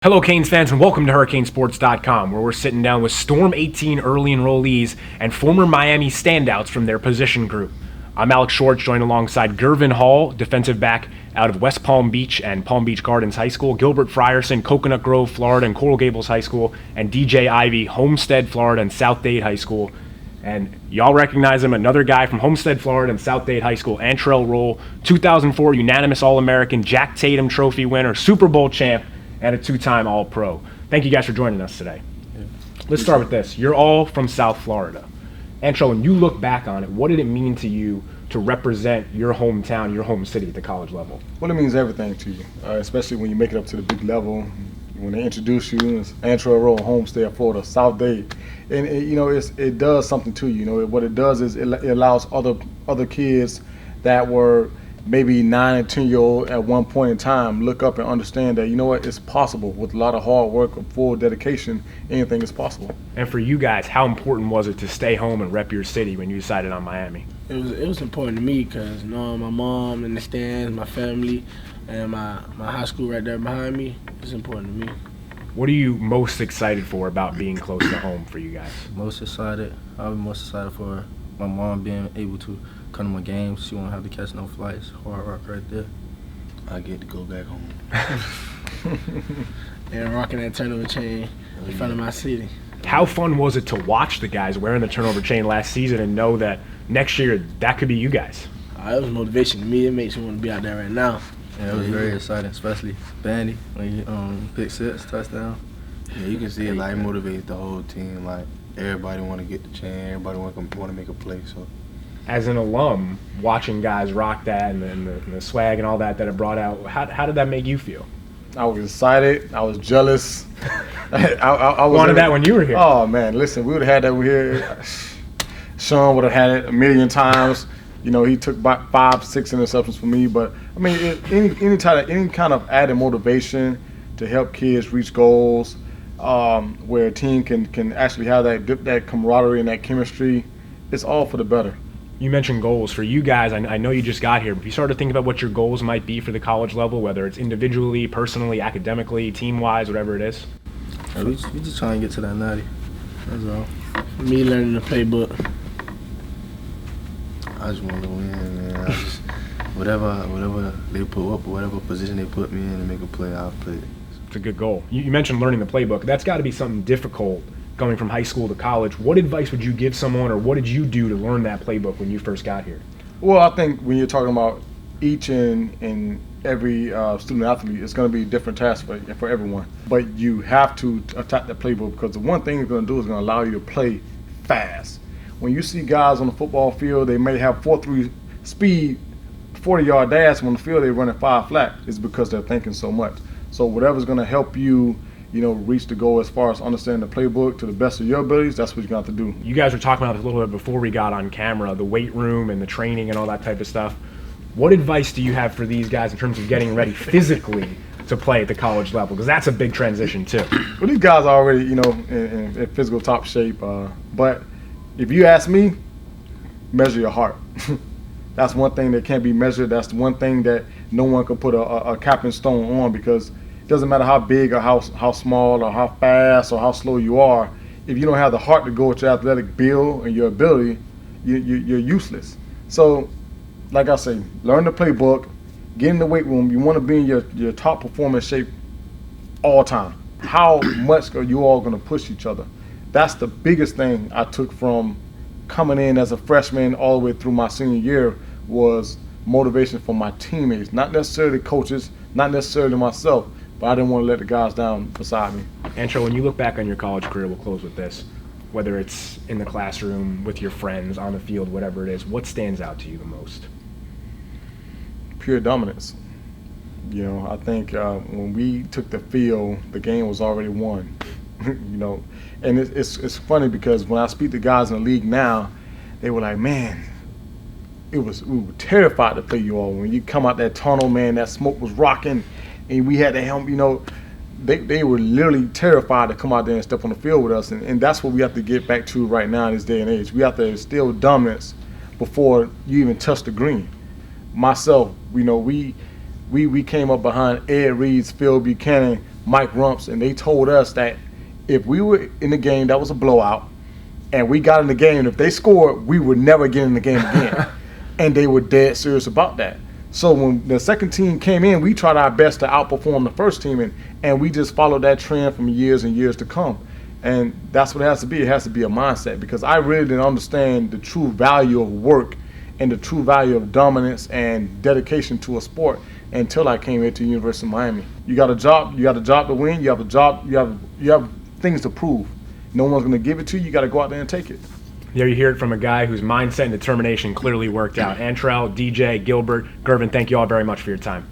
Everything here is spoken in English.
Hello, Canes fans, and welcome to Hurricanesports.com, where we're sitting down with Storm 18 early enrollees and former Miami standouts from their position group. I'm Alex Schwartz, joined alongside Gurvan Hall, defensive back out of West Palm Beach and Palm Beach Gardens High School, Gilbert Frierson, Coconut Grove, Florida, and Coral Gables High School, and DJ Ivey, Homestead, Florida, and South Dade High School. And y'all recognize him, another guy from Homestead, Florida, and South Dade High School, Antrel Rolle, 2004 unanimous All-American, Jack Tatum Trophy winner, Super Bowl champ, and a two-time All-Pro. Thank you guys for joining us today. Yeah. Let's start with this. You're all from South Florida. Antrel, when you look back on it, what did it mean to you to represent your hometown, your home city at the college level? Well, it means everything to you, especially when you make it up to the big level. When they introduce you, it's Antrel Rolle, Homestead, Florida, South Dade. And it does something to you. What it does is it allows other kids that were maybe 9 and 10-year-old at one point in time look up and understand that, it's possible. With a lot of hard work and full dedication, anything is possible. And for you guys, how important was it to stay home and rep your city when you decided on Miami? It was important to me because knowing my mom in the stands, my family, and my high school right there behind me, it's important to me. What are you most excited for about being close to home for you guys? Most excited for my mom being able to come to my games. She won't have to catch no flights. Hard rock right there. I get to go back home. And rocking that turnover chain in front of my city. How fun was it to watch the guys wearing the turnover chain last season and know that next year that could be you guys? It was motivation to me. It makes me want to be out there right now. Yeah, it was very exciting, especially Bandy when you pick six, touchdown. Yeah, you can see it like motivates the whole team. Like everybody want to get the chain, everybody want to make a play. So, as an alum, watching guys rock that and the swag and all that it brought out, how did that make you feel? I was excited. I was jealous. I wanted that when you were here. Oh man, listen, we would have had that here. Sean would have had it a million times. He took about 5-6 interceptions for me, but I mean, any kind of added motivation to help kids reach goals, where a team can actually have that camaraderie and that chemistry, it's all for the better. You mentioned goals. For you guys, I know you just got here, but if you start to think about what your goals might be for the college level, whether it's individually, personally, academically, team-wise, whatever it is. We just trying to get to that 90. That's all. Me learning the playbook. I just want to win, man. Whatever they put up, or whatever position they put me in to make a play, I'll play it. It's a good goal. You mentioned learning the playbook. That's got to be something difficult going from high school to college. What advice would you give someone, or what did you do to learn that playbook when you first got here? Well, I think when you're talking about each and every student athlete, it's going to be different tasks for everyone. But you have to attack the playbook, because the one thing it's going to do is going to allow you to play fast. When you see guys on the football field, they may have 4.3 speed, 40-yard dash. On the field, they're running 5 flat. It's because they're thinking so much. So whatever's going to help you, reach the goal as far as understanding the playbook to the best of your abilities, that's what you got to do. You guys were talking about this a little bit before we got on camera, the weight room and the training and all that type of stuff. What advice do you have for these guys in terms of getting ready physically to play at the college level? Because that's a big transition too. Well, these guys are already, in physical top shape. But if you ask me, measure your heart. That's one thing that can't be measured. That's the one thing that no one can put a cap and stone on, because it doesn't matter how big or how small or how fast or how slow you are. If you don't have the heart to go with your athletic build and your ability, you're useless. So, like I say, learn the playbook, get in the weight room. You want to be in your top performance shape all time. How much are you all going to push each other? That's the biggest thing I took from coming in as a freshman all the way through my senior year, was motivation from my teammates, not necessarily coaches, not necessarily myself, but I didn't want to let the guys down beside me. Antrel, when you look back on your college career, we'll close with this, whether it's in the classroom, with your friends, on the field, whatever it is, what stands out to you the most? Pure dominance. I think when we took the field, the game was already won. And it's funny because when I speak to guys in the league now, they were like, man, we were terrified to play you all. When you come out that tunnel, man, that smoke was rocking, and we had to help, they were literally terrified to come out there and step on the field with us. And that's what we have to get back to right now in this day and age. We have to instill dominance before you even touch the green. Myself, we came up behind Ed Reed's, Phil Buchanan, Mike Rumps, and they told us that if we were in the game that was a blowout, and we got in the game, if they scored, we would never get in the game again. And they were dead serious about that. So when the second team came in, we tried our best to outperform the first team, and we just followed that trend from years and years to come. And that's what it has to be. It has to be a mindset, because I really didn't understand the true value of work and the true value of dominance and dedication to a sport until I came here to the University of Miami. You got a job. You got a job to win. You have a job. You have things to prove. No one's going to give it to you. You got to go out there and take it. There you hear it from a guy whose mindset and determination clearly worked out. Antrel, DJ, Gilbert, Gurvan, thank you all very much for your time.